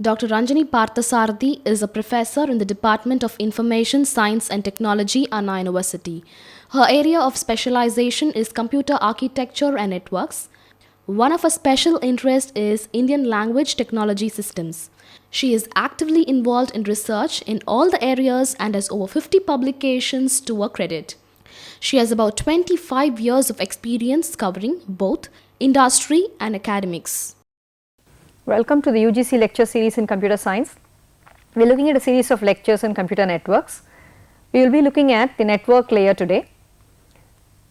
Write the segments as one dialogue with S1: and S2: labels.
S1: Dr. Ranjani Parthasarathy is a professor in the Department of Information Science and Technology, Anna University. Her area of specialization is computer architecture and networks. One of her special interests is Indian language technology systems. She is actively involved in research in all the areas and has over 50 publications to her credit. She has about 25 years of experience covering both industry and academics.
S2: Welcome to the UGC lecture series in computer science. We are looking at a series of lectures on computer networks. We will be looking at the network layer today.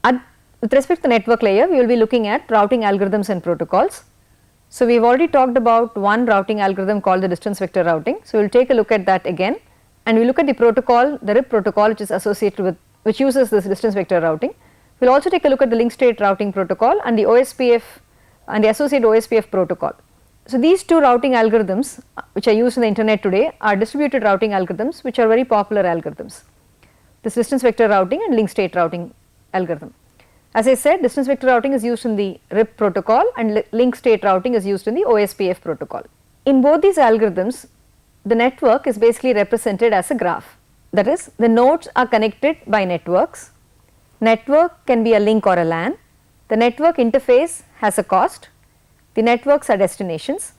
S2: With respect to the network layer, we will be looking at routing algorithms and protocols. So, we have already talked about one routing algorithm called the distance vector routing. So, we will take a look at that again, and we will look at the protocol, the RIP protocol, which is associated with, which uses this distance vector routing. We will also take a look at the link state routing protocol and the OSPF and the associated OSPF protocol. So, these two routing algorithms which are used in the internet today are distributed routing algorithms, which are very popular algorithms. This distance vector routing and link state routing algorithm. As I said, distance vector routing is used in the RIP protocol and link state routing is used in the OSPF protocol. In both these algorithms, the network is basically represented as a graph. That is, the nodes are connected by networks. Network can be a link or a LAN. The network interface has a cost. The networks are destinations,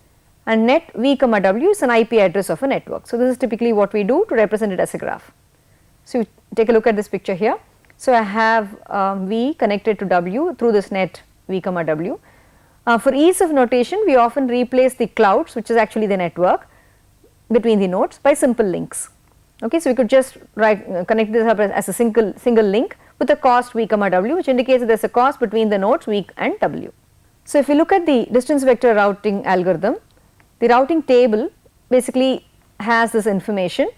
S2: and net v comma w is an IP address of a network. So, this is typically what we do to represent it as a graph. So, you take a look at this picture here. So, I have v connected to w through this net v comma w. For ease of notation, we often replace the clouds, which is actually the network, between the nodes by simple links. Okay, so we could just connect this up as a single link with a cost v comma w, which indicates that there is a cost between the nodes v and w. So, if you look at the distance vector routing algorithm, the routing table basically has this information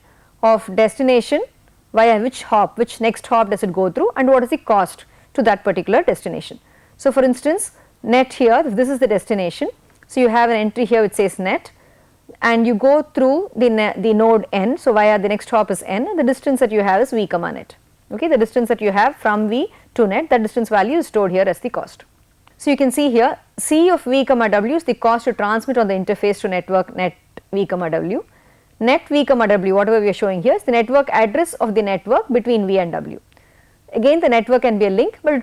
S2: of destination via which hop, which next hop does it go through, and what is the cost to that particular destination. So, for instance, net here, if this is the destination, so you have an entry here which says net, and you go through the node n, so via the next hop is n, and the distance that you have is v comma net. Okay, the distance that you have from v to net, that distance value is stored here as the cost. So, you can see here C of v comma w is the cost to transmit on the interface to network net v comma w. Net v comma w, whatever we are showing here, is the network address of the network between v and w. Again, the network can be a link, but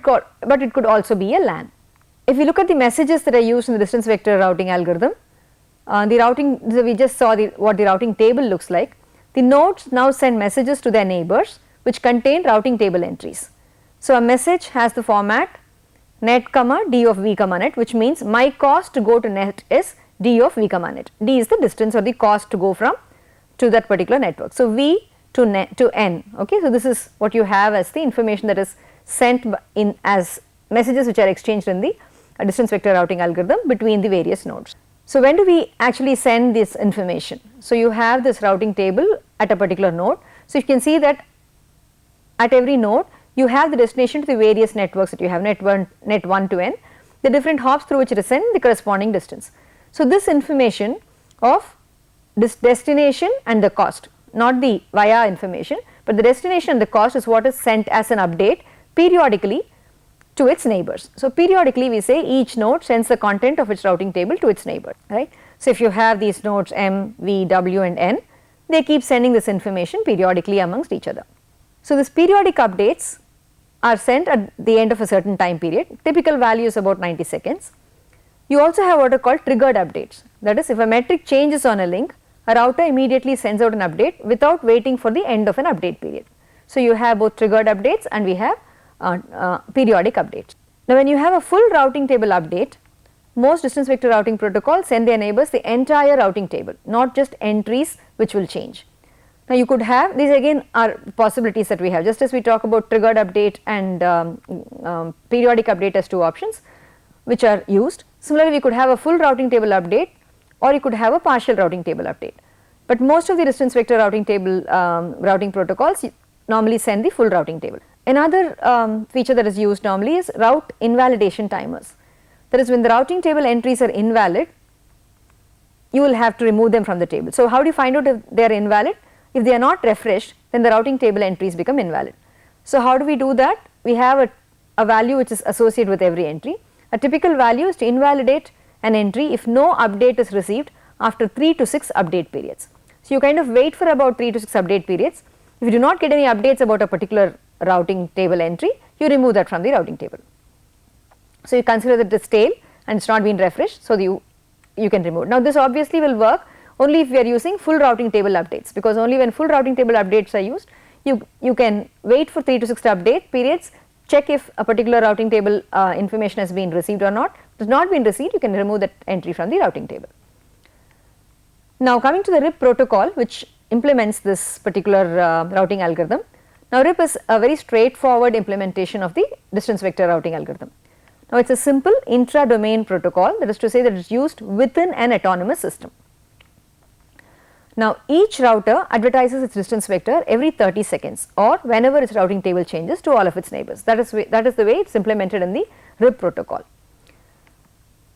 S2: it could also be a LAN. If you look at the messages that are used in the distance vector routing algorithm, so we just saw what the routing table looks like. The nodes now send messages to their neighbors which contain routing table entries. So, a message has the format net comma d of v comma net, which means my cost to go to net is d of v comma net. D is the distance or the cost to go from to that particular network. So, v to net to n. Okay, so this is what you have as the information that is sent in as messages which are exchanged in the distance vector routing algorithm between the various nodes. So, when do we actually send this information? So, you have this routing table at a particular node. So, you can see that at every node you have the destination to the various networks that you have net 1 to n, the different hops through which it is sent, the corresponding distance. So, this information of this destination and the cost, not the via information, but the destination and the cost is what is sent as an update periodically to its neighbors. So, periodically we say each node sends the content of its routing table to its neighbor, right. So, if you have these nodes m, v, w and n, they keep sending this information periodically amongst each other. So, this periodic updates are sent at the end of a certain time period, typical value is about 90 seconds. You also have what are called triggered updates, that is, if a metric changes on a link, a router immediately sends out an update without waiting for the end of an update period. So, you have both triggered updates and we have periodic updates. Now, when you have a full routing table update, most distance vector routing protocols send their neighbors the entire routing table, not just entries which will change. Now, you could have these again are possibilities that we have, just as we talk about triggered update and periodic update as two options which are used. Similarly, we could have a full routing table update or you could have a partial routing table update, but most of the distance vector routing table routing protocols normally send the full routing table. Another feature that is used normally is route invalidation timers, that is, when the routing table entries are invalid, you will have to remove them from the table. So, how do you find out if they are invalid? If they are not refreshed, then the routing table entries become invalid. So, how do we do that? We have a value which is associated with every entry. A typical value is to invalidate an entry if no update is received after 3 to 6 update periods. So, you kind of wait for about 3 to 6 update periods. If you do not get any updates about a particular routing table entry, you remove that from the routing table. So, you consider that it is stale and it is not been refreshed, so you can remove it. Now, this obviously will work only if we are using full routing table updates, because only when full routing table updates are used, you can wait for 3 to 6 update periods, check if a particular routing table information has been received or not. If it has not been received, you can remove that entry from the routing table. Now, coming to the RIP protocol, which implements this particular routing algorithm. Now, RIP is a very straightforward implementation of the distance vector routing algorithm. Now, it is a simple intra-domain protocol, that is to say that it is used within an autonomous system. Now, each router advertises its distance vector every 30 seconds or whenever its routing table changes to all of its neighbors. That is the way it is implemented in the RIP protocol.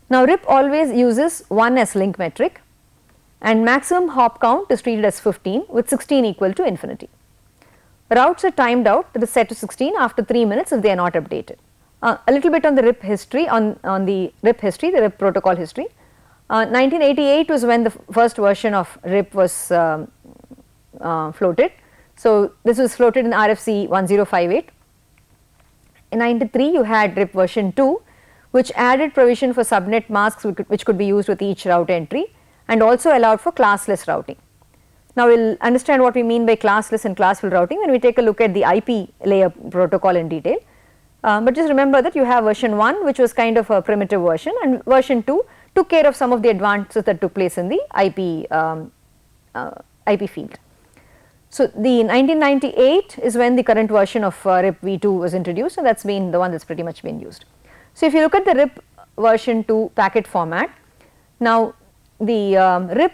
S2: Now, RIP always uses 1 as link metric, and maximum hop count is treated as 15 with 16 equal to infinity. Routes are timed out, that is set to 16 after 3 minutes if they are not updated. A little bit on the RIP history, on the RIP history, the RIP protocol history. 1988 was when the first version of RIP was floated. So, this was floated in RFC 1058. In 93 you had RIP version 2, which added provision for subnet masks which could be used with each route entry, and also allowed for classless routing. Now, we will understand what we mean by classless and classful routing when we take a look at the IP layer protocol in detail. But just remember that you have version 1, which was kind of a primitive version, and version 2 took care of some of the advances that took place in the IP field. So, the 1998 is when the current version of RIP v2 was introduced, and that has been the one that has pretty much been used. So, if you look at the RIP version 2 packet format, now the RIP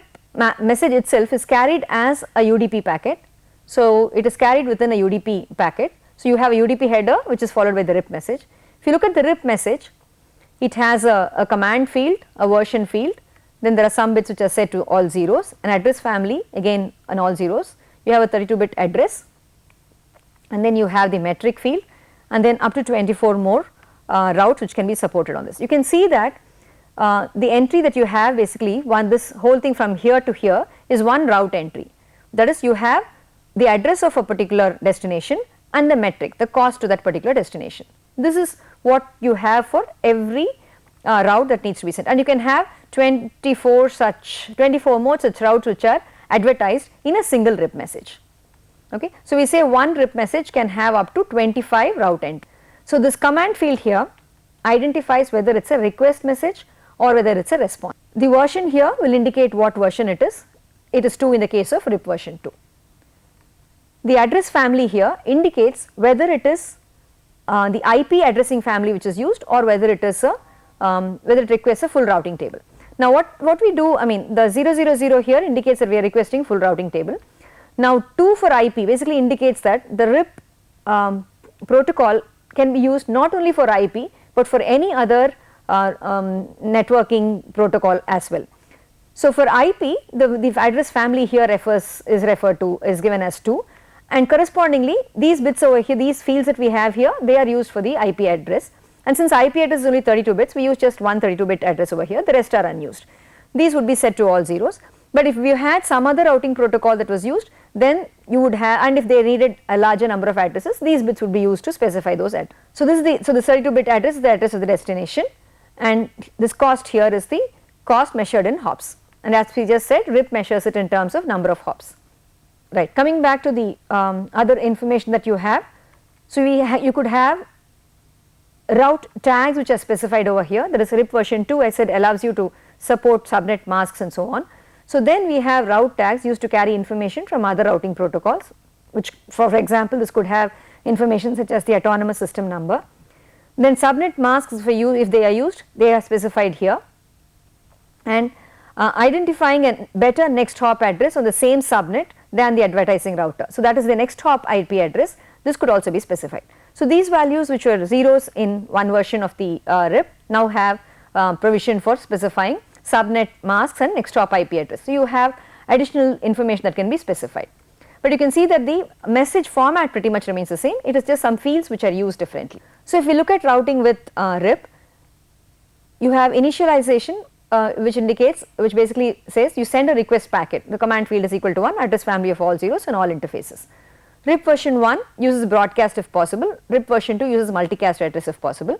S2: message itself is carried as a UDP packet. So, it is carried within a UDP packet. So, you have a UDP header which is followed by the RIP message. If you look at the RIP message, it has a command field, a version field, then there are some bits which are set to all zeros, an address family again on all zeros, you have a 32-bit address, and then you have the metric field, and then up to 24 more routes which can be supported on this. You can see that the entry that you have basically this whole thing from here to here is one route entry. That is, you have the address of a particular destination and the metric, the cost to that particular destination. This is what you have for every route that needs to be sent, and you can have 24 more such routes which are advertised in a single RIP message. Okay. So, we say one RIP message can have up to 25 route entries. So, this command field here identifies whether it is a request message or whether it is a response. The version here will indicate what version it is 2 in the case of RIP version 2. The address family here indicates whether it is the IP addressing family which is used, or whether it is whether it requests a full routing table. Now, what we do, I mean the 000 here indicates that we are requesting full routing table. Now, 2 for IP basically indicates that the RIP protocol can be used not only for IP, but for any other networking protocol as well. So, for IP the address family here is given as 2, and correspondingly these bits over here, these fields that we have here, they are used for the IP address, and since IP address is only 32 bits, we use just one 32-bit address over here, the rest are unused. These would be set to all zeros, but if you had some other routing protocol that was used, then you would have, and if they needed a larger number of addresses, these bits would be used to specify those addresses. So, this is the 32-bit address is the address of the destination, and this cost here is the cost measured in hops, and as we just said, RIP measures it in terms of number of hops. Right. Coming back to the other information that you have, so you could have route tags which are specified over here, that is RIP version 2 I said allows you to support subnet masks and so on. So, then we have route tags used to carry information from other routing protocols, which for example, this could have information such as the autonomous system number. Then subnet masks for you, if they are used, they are specified here, and identifying a better next hop address on the same subnet than the advertising router. So, that is the next hop IP address, this could also be specified. So, these values which were zeros in one version of the RIP now have provision for specifying subnet masks and next hop IP address. So, you have additional information that can be specified, but you can see that the message format pretty much remains the same, it is just some fields which are used differently. So, if we look at routing with RIP, you have initialization which basically says you send a request packet, the command field is equal to 1, address family of all zeros and all interfaces. RIP version 1 uses broadcast if possible, RIP version 2 uses multicast address if possible,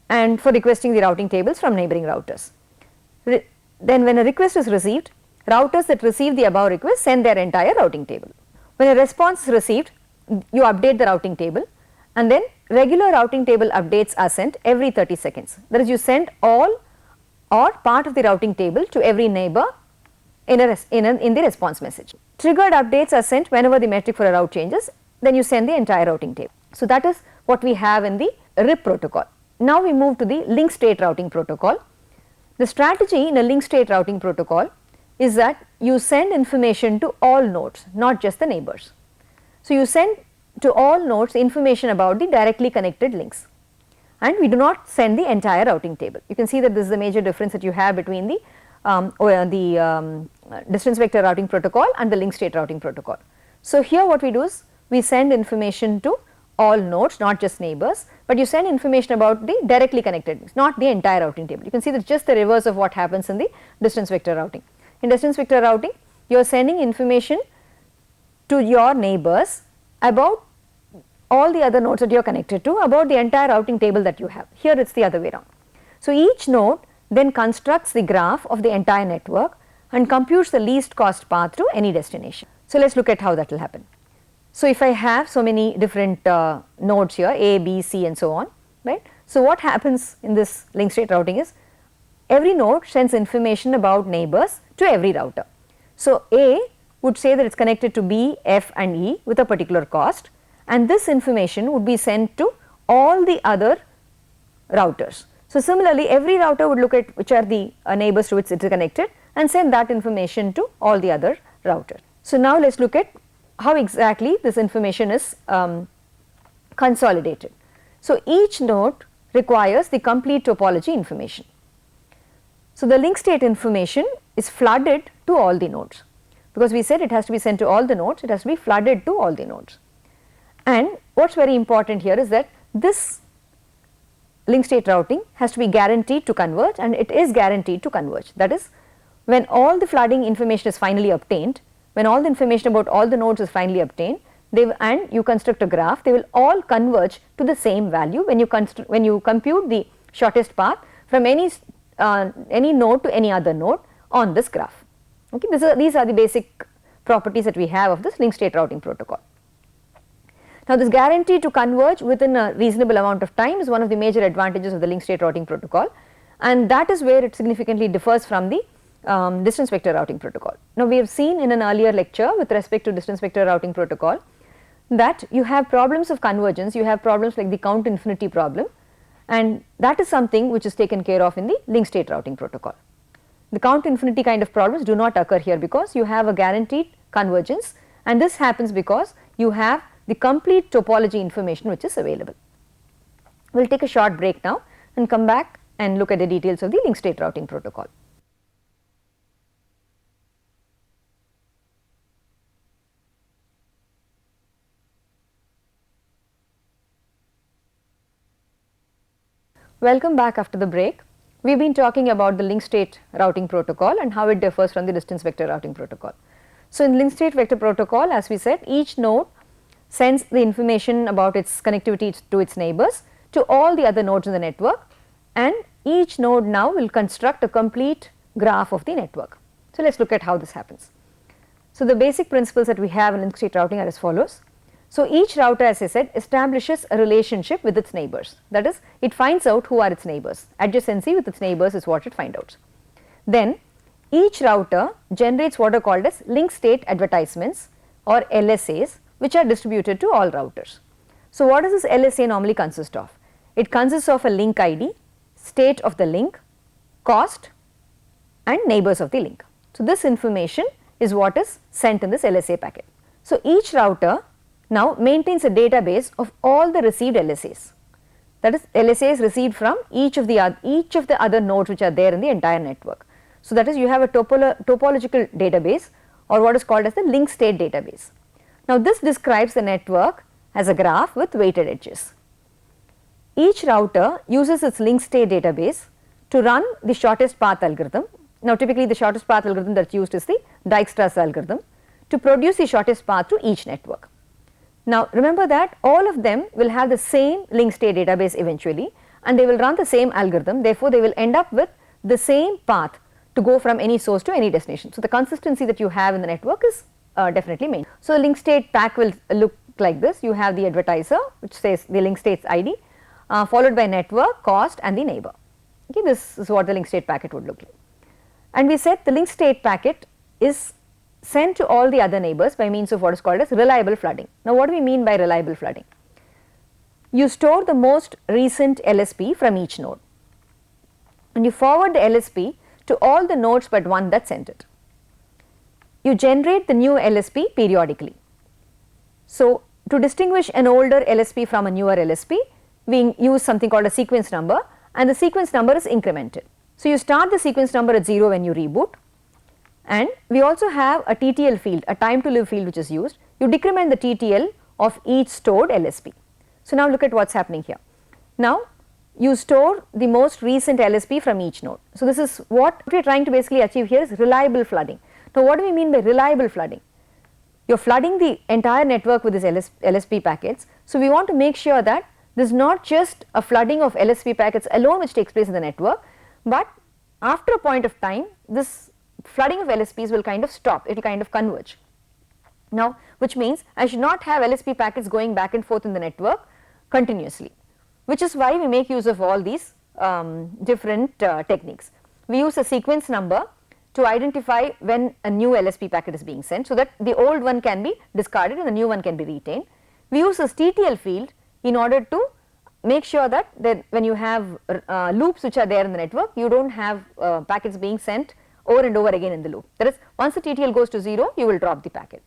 S2: and for requesting the routing tables from neighboring routers. Then when a request is received, routers that receive the above request send their entire routing table. When a response is received, you update the routing table, and then regular routing table updates are sent every 30 seconds. That is, you send all or part of the routing table to every neighbor in the response message. Triggered updates are sent whenever the metric for a route changes, then you send the entire routing table. So that is what we have in the RIP protocol. Now we move to the link state routing protocol. The strategy in a link state routing protocol is that you send information to all nodes, not just the neighbors. So you send to all nodes information about the directly connected links, and we do not send the entire routing table. You can see that this is the major difference that you have between the distance vector routing protocol and the link state routing protocol. So here what we do is we send information to all nodes, not just neighbors, but you send information about the directly connected links, not the entire routing table. You can see that just the reverse of what happens in the distance vector routing. In distance vector routing, you are sending information to your neighbors about all the other nodes that you are connected to, about the entire routing table that you have. Here it is the other way around. So each node then constructs the graph of the entire network and computes the least cost path to any destination. So let us look at how that will happen. So if I have so many different nodes here, A, B, C and so on, right. So what happens in this link state routing is every node sends information about neighbors to every router. So A would say that it is connected to B, F and E with a particular cost, and this information would be sent to all the other routers. So similarly, every router would look at which are the neighbors to which it is connected and send that information to all the other routers. So now let us look at how exactly this information is consolidated. So each node requires the complete topology information. So the link state information is flooded to all the nodes, because we said it has to be sent to all the nodes, it has to be flooded to all the nodes. And what is very important here is that this link state routing has to be guaranteed to converge, and it is guaranteed to converge. That is, when all the flooding information is finally obtained, when all the information about all the nodes is finally obtained, and you construct a graph, they will all converge to the same value when you compute the shortest path from any node to any other node on this graph. Okay, these are the basic properties that we have of this link state routing protocol. Now this guarantee to converge within a reasonable amount of time is one of the major advantages of the link state routing protocol, and that is where it significantly differs from the distance vector routing protocol. Now we have seen in an earlier lecture with respect to distance vector routing protocol that you have problems of convergence, you have problems like the count infinity problem, and that is something which is taken care of in the link state routing protocol. The count infinity kind of problems do not occur here because you have a guaranteed convergence, and this happens because you have the complete topology information which is available. We will take a short break now and come back and look at the details of the link state routing protocol. Welcome back after the break. We have been talking about the link state routing protocol and how it differs from the distance vector routing protocol. So in link state vector protocol, as we said, each node sends the information about its connectivity to its neighbors to all the other nodes in the network, and each node now will construct a complete graph of the network. So let us look at how this happens. So the basic principles that we have in link state routing are as follows. So each router, as I said, establishes a relationship with its neighbors, that is, it finds out who are its neighbors. Adjacency with its neighbors is what it finds out. Then each router generates what are called as link state advertisements or LSAs, which are distributed to all routers. So what does this LSA normally consist of? It consists of a link ID, state of the link, cost and neighbors of the link. So this information is what is sent in this LSA packet. So each router now maintains a database of all the received LSAs, that is LSAs received from each of the other nodes which are there in the entire network. So that is, you have a topological database or what is called as the link state database. Now this describes the network as a graph with weighted edges. Each router uses its link state database to run the shortest path algorithm. Now typically the shortest path algorithm that is used is the Dijkstra's algorithm to produce the shortest path to each network. Now remember that all of them will have the same link state database eventually, and they will run the same algorithm, therefore they will end up with the same path to go from any source to any destination. So the consistency that you have in the network is definitely maintained. So the link state pack will look like this. You have the advertiser which says the link state's ID followed by network, cost and the neighbor. Okay, this is what the link state packet would look like. And we said the link state packet is sent to all the other neighbors by means of what is called as reliable flooding. Now what do we mean by reliable flooding? You store the most recent LSP from each node and you forward the LSP to all the nodes but one that sent it. You generate the new LSP periodically. So to distinguish an older LSP from a newer LSP, we use something called a sequence number, and the sequence number is incremented. So you start the sequence number at 0 when you reboot, and we also have a TTL field, a time to live field which is used. You decrement the TTL of each stored LSP. So now look at what is happening here. Now you store the most recent LSP from each node. So this is what we are trying to basically achieve here is reliable flooding. Now what do we mean by reliable flooding? You are flooding the entire network with these LSP packets. So we want to make sure that this is not just a flooding of LSP packets alone which takes place in the network, but after a point of time this flooding of LSPs will kind of stop, it will kind of converge. Now which means I should not have LSP packets going back and forth in the network continuously, which is why we make use of all these different techniques. We use a sequence number to identify when a new LSP packet is being sent, so that the old one can be discarded and the new one can be retained. We use this TTL field in order to make sure that when you have loops which are there in the network, you do not have packets being sent over and over again in the loop. That is, once the TTL goes to 0, you will drop the packet.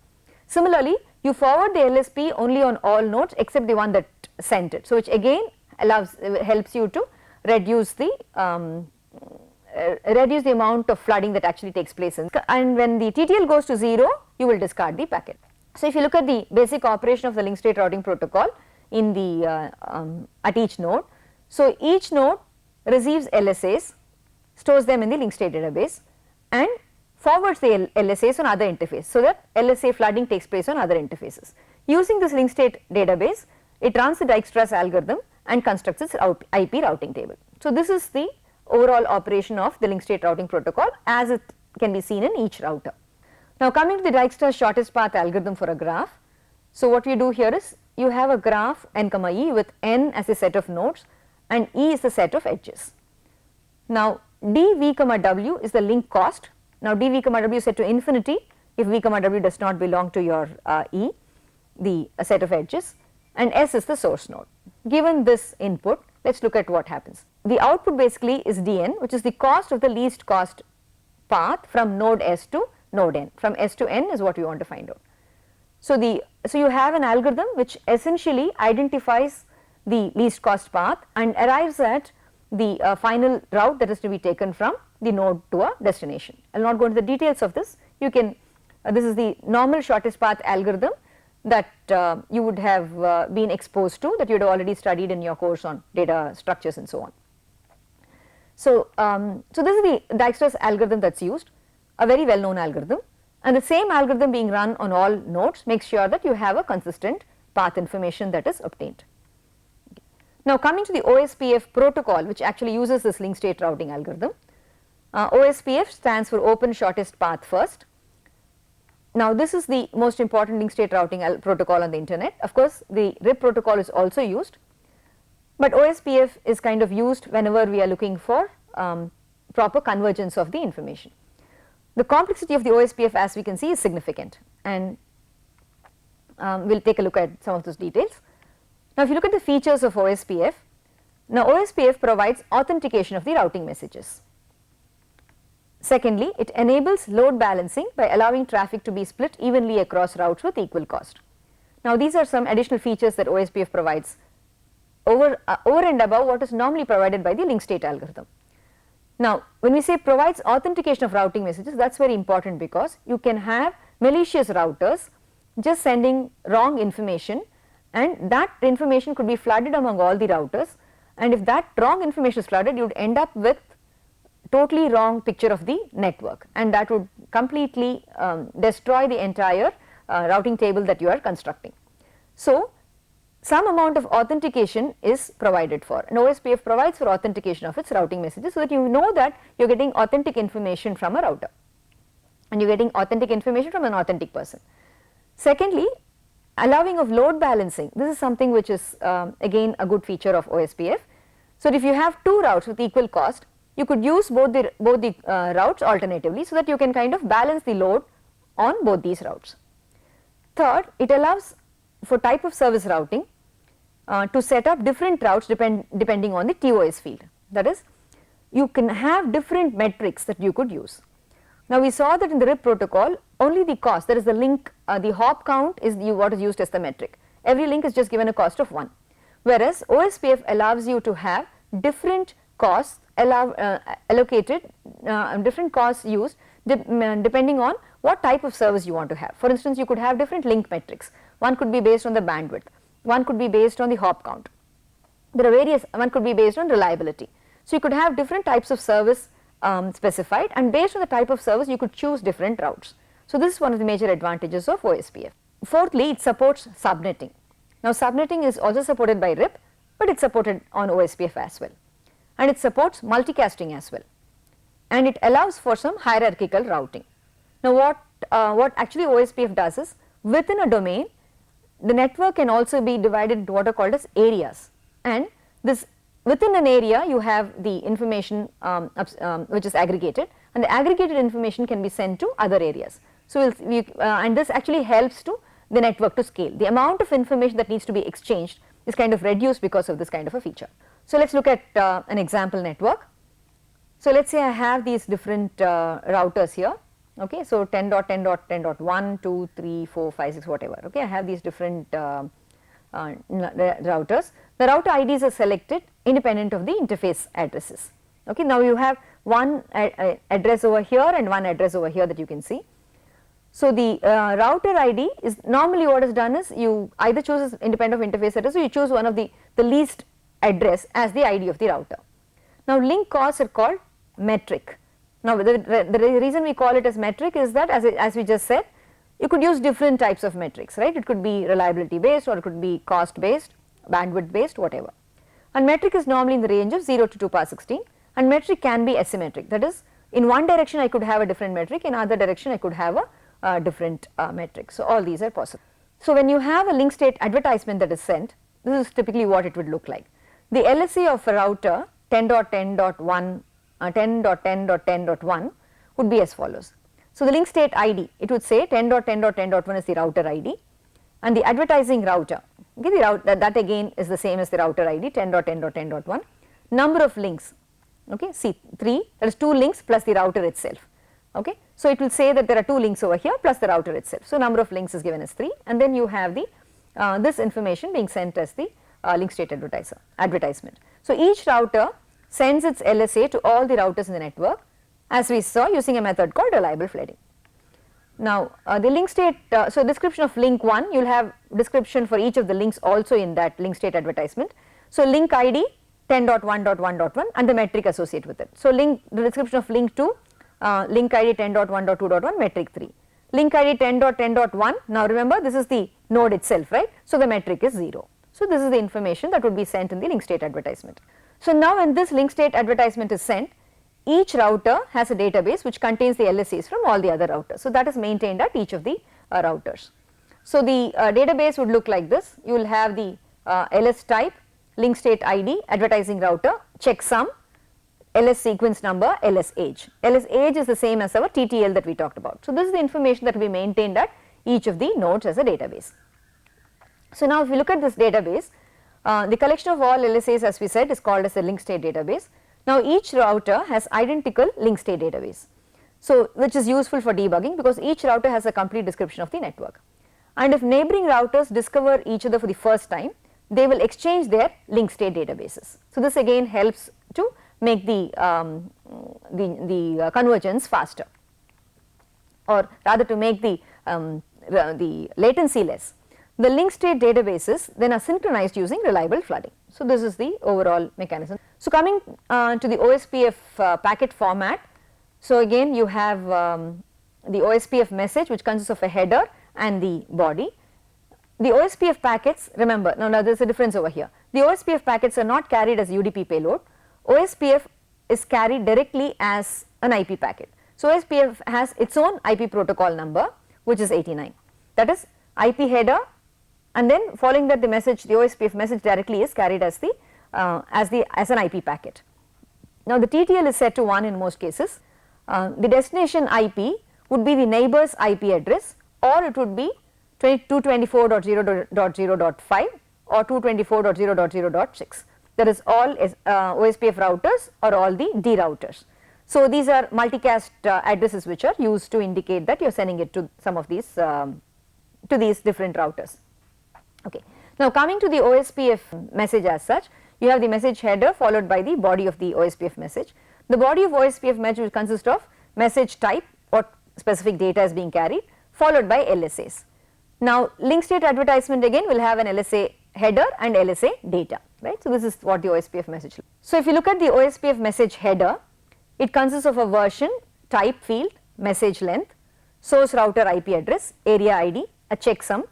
S2: Similarly, you forward the LSP only on all nodes except the one that sent it. So which again helps you to reduce the amount of flooding that actually takes place and when the TTL goes to 0, you will discard the packet. So if you look at the basic operation of the link state routing protocol in the at each node, so each node receives LSAs, stores them in the link state database and forwards the LSAs on other interface, so that LSA flooding takes place on other interfaces. Using this link state database, it runs the Dijkstra's algorithm and constructs its IP routing table. So this is the overall operation of the link state routing protocol as it can be seen in each router. Now coming to the Dijkstra's shortest path algorithm for a graph. So what we do here is you have a graph n comma e with n as a set of nodes and e is the set of edges. Now dv comma w is the link cost. Now dv comma w is set to infinity if v comma w does not belong to your e, the set of edges, and s is the source node. Given this input, let us look at what happens. The output basically is dn, which is the cost of the least cost path from node s to node n. From s to n is what we want to find out. So you have an algorithm which essentially identifies the least cost path and arrives at the final route that is to be taken from the node to a destination. I will not go into the details of this. You can this is the normal shortest path algorithm that you would have been exposed to, that you had already studied in your course on data structures and so on. So so this is the Dijkstra's algorithm that is used, a very well known algorithm, and the same algorithm being run on all nodes makes sure that you have a consistent path information that is obtained. Now coming to the OSPF protocol, which actually uses this link state routing algorithm. OSPF stands for Open Shortest Path First. Now this is the most important link state routing protocol on the internet. Of course the RIP protocol is also used, but OSPF is kind of used whenever we are looking for proper convergence of the information. The complexity of the OSPF, as we can see, is significant, and we will take a look at some of those details. Now if you look at the features of OSPF, now OSPF provides authentication of the routing messages. Secondly, it enables load balancing by allowing traffic to be split evenly across routes with equal cost. Now these are some additional features that OSPF provides over and above what is normally provided by the link state algorithm. Now when we say provides authentication of routing messages, that is very important, because you can have malicious routers just sending wrong information, and that information could be flooded among all the routers, and if that wrong information is flooded, you would end up with totally wrong picture of the network, and that would completely destroy the entire routing table that you are constructing. So, some amount of authentication is provided for, and OSPF provides for authentication of its routing messages, so that you know that you are getting authentic information from a router and you are getting authentic information from an authentic person. Secondly, allowing of load balancing. This is something which is again a good feature of OSPF. So, if you have two routes with equal cost, you could use both the routes alternatively, so that you can kind of balance the load on both these routes. Third, it allows for type of service routing to set up different routes depending on the TOS field. That is, you can have different metrics that you could use. Now, we saw that in the RIP protocol, only the cost, that is the link, the hop count is what is used as the metric. Every link is just given a cost of 1, whereas OSPF allows you to have different costs allocated, different costs used depending on what type of service you want to have. For instance, you could have different link metrics. One could be based on the bandwidth, one could be based on the hop count. There are various, one could be based on reliability. So, you could have different types of service specified, and based on the type of service you could choose different routes. So, this is one of the major advantages of OSPF. Fourthly, it supports subnetting. Now, subnetting is also supported by RIP, but it is supported on OSPF as well, and it supports multicasting as well, and it allows for some hierarchical routing. Now, what actually OSPF does is, within a domain, the network can also be divided into what are called as areas, and this within an area you have the information which is aggregated, and the aggregated information can be sent to other areas. So, and this actually helps to the network to scale. The amount of information that needs to be exchanged is kind of reduced because of this kind of a feature. So, let us look at an example network. So, let us say I have these different routers here. Okay, so 10.10.10.1, 2, 3, 4, 5, 6, whatever. Okay, I have these different routers. The router IDs are selected independent of the interface addresses. Okay, now you have one address over here and one address over here that you can see. So, the router ID is normally what is done is you either choose independent of interface address, or you choose one of the least address as the ID of the router. Now, link costs are called metric. Now, the reason we call it as metric is that as we just said, you could use different types of metrics, right. It could be reliability based, or it could be cost based, bandwidth based, whatever. And metric is normally in the range of 0 to 2 power 16, and metric can be asymmetric. That is, in one direction I could have a different metric, in other direction I could have a different metric. So, all these are possible. So, when you have a link state advertisement that is sent, this is typically what it would look like. The LSA of a router 10.10.1 10.10.10.1 would be as follows. So, the link state ID, it would say 10.10.10.1 is the router ID, and the advertising router, okay, the route that again is the same as the router ID 10.10.10.1. Number of links, okay, see 3, that is 2 links plus the router itself. Okay. So, it will say that there are 2 links over here plus the router itself. So, number of links is given as 3, and then you have the this information being sent as the link state advertisement. So, each router sends its LSA to all the routers in the network, as we saw using a method called reliable flooding. Now, the link state, so description of link 1, you will have description for each of the links also in that link state advertisement. So, link ID 10.1.1.1 and the metric associated with it. So, the description of link 2, link ID 10.1.2.1, metric 3. Link ID 10.10.1, now remember this is the node itself, right. So, the metric is 0. So, this is the information that would be sent in the link state advertisement. So, now when this link state advertisement is sent, each router has a database which contains the LSAs from all the other routers. So, that is maintained at each of the routers. So, the database would look like this. You will have the LS type, link state ID, advertising router, checksum, LS sequence number, LS age. LS age is the same as our TTL that we talked about. So, this is the information that will be maintained at each of the nodes as a database. So, now if we look at this database, the collection of all LSAs, as we said, is called as a link state database. Now, each router has identical link state database, so which is useful for debugging because each router has a complete description of the network. And if neighboring routers discover each other for the first time, they will exchange their link state databases. So, this again helps to make the convergence faster, or rather to make the latency less. The link state databases then are synchronized using reliable flooding. So, this is the overall mechanism. So, coming to the OSPF packet format. So, again you have the OSPF message, which consists of a header and the body. The OSPF packets, remember, now there is a difference over here. The OSPF packets are not carried as UDP payload. OSPF is carried directly as an IP packet. So, OSPF has its own IP protocol number, which is 89. That is IP header, and then following that the message, the OSPF message directly is carried as the as an IP packet. Now, the TTL is set to 1 in most cases. The destination IP would be the neighbor's IP address, or it would be 224.0.0.5 or 224.0.0.6. That is all OSPF routers or all the D routers. So, these are multicast addresses which are used to indicate that you are sending it to some of these to these different routers. Okay. Now, coming to the OSPF message as such, you have the message header followed by the body of the OSPF message. The body of OSPF message consists of message type, what specific data is being carried, followed by LSAs. Now, link state advertisement again will have an LSA header and LSA data, right. So, this is what the OSPF message. So, if you look at the OSPF message header, it consists of a version, type field, message length, source router IP address, area ID, a checksum,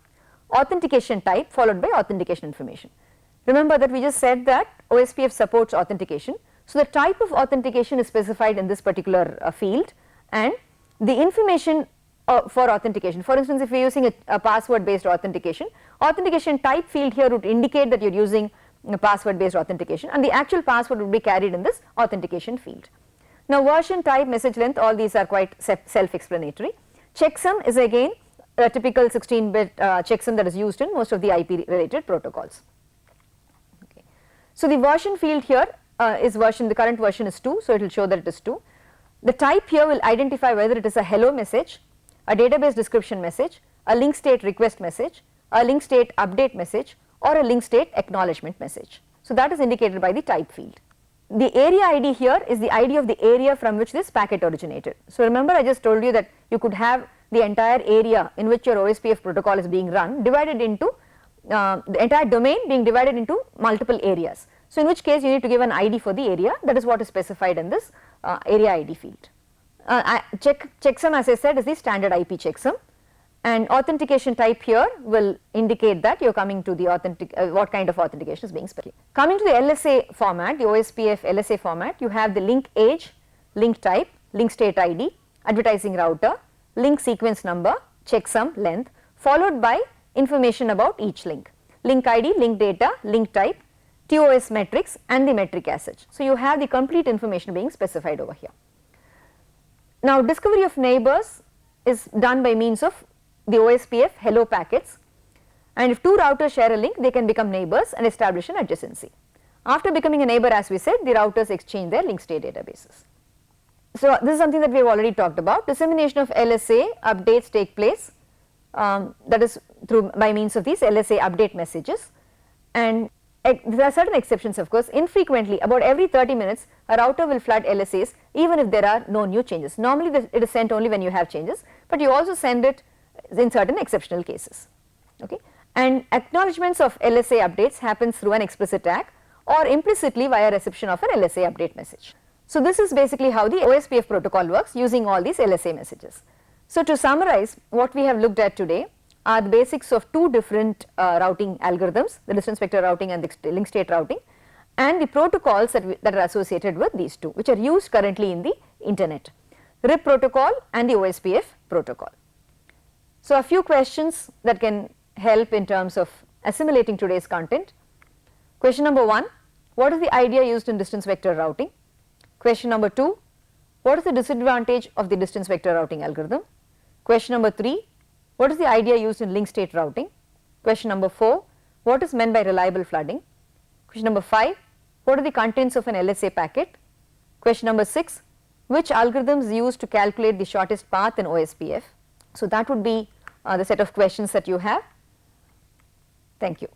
S2: authentication type followed by authentication information. Remember that we just said that OSPF supports authentication. So, the type of authentication is specified in this particular field, and the information for authentication. For instance, if you are using a password based authentication, authentication type field here would indicate that you are using a password based authentication, and the actual password would be carried in this authentication field. Now, version, type, message length, all these are quite self-explanatory. Checksum is again a typical 16-bit checksum that is used in most of the IP related protocols. Okay. So, the version field here is version, the current version is 2, so it will show that it is 2. The type here will identify whether it is a hello message, a database description message, a link state request message, a link state update message, or a link state acknowledgement message. So, that is indicated by the type field. The area ID here is the ID of the area from which this packet originated. So, remember I just told you that you could have the entire area in which your OSPF protocol is being run divided into the entire domain being divided into multiple areas. So, in which case you need to give an ID for the area, that is what is specified in this area ID field. Checksum, as I said, is the standard IP checksum, and authentication type here will indicate that you are coming to the what kind of authentication is being specified. Coming to the LSA format, the OSPF LSA format, you have the link age, link type, link state ID, advertising router, link sequence number, checksum length, followed by information about each link, link ID, link data, link type, TOS metrics and the metric as such. So, you have the complete information being specified over here. Now, discovery of neighbors is done by means of the OSPF hello packets, and if two routers share a link, they can become neighbors and establish an adjacency. After becoming a neighbor, as we said, the routers exchange their link state databases. So, this is something that we have already talked about. Dissemination of LSA updates take place, that is through by means of these LSA update messages, and there are certain exceptions of course. Infrequently, about every 30 minutes a router will flood LSAs even if there are no new changes. Normally it is sent only when you have changes, but you also send it in certain exceptional cases. Okay. And acknowledgements of LSA updates happens through an explicit tag or implicitly via reception of an LSA update message. So, this is basically how the OSPF protocol works using all these LSA messages. So, to summarize, what we have looked at today are the basics of two different routing algorithms, the distance vector routing and the link state routing, and the protocols that are associated with these two, which are used currently in the internet, RIP protocol and the OSPF protocol. So, a few questions that can help in terms of assimilating today's content. Question number 1, what is the idea used in distance vector routing? Question number 2, what is the disadvantage of the distance vector routing algorithm? Question number 3, what is the idea used in link state routing? Question number 4, what is meant by reliable flooding? Question number 5, what are the contents of an LSA packet? Question number 6, which algorithms used to calculate the shortest path in OSPF? So, that would be the set of questions that you have. Thank you.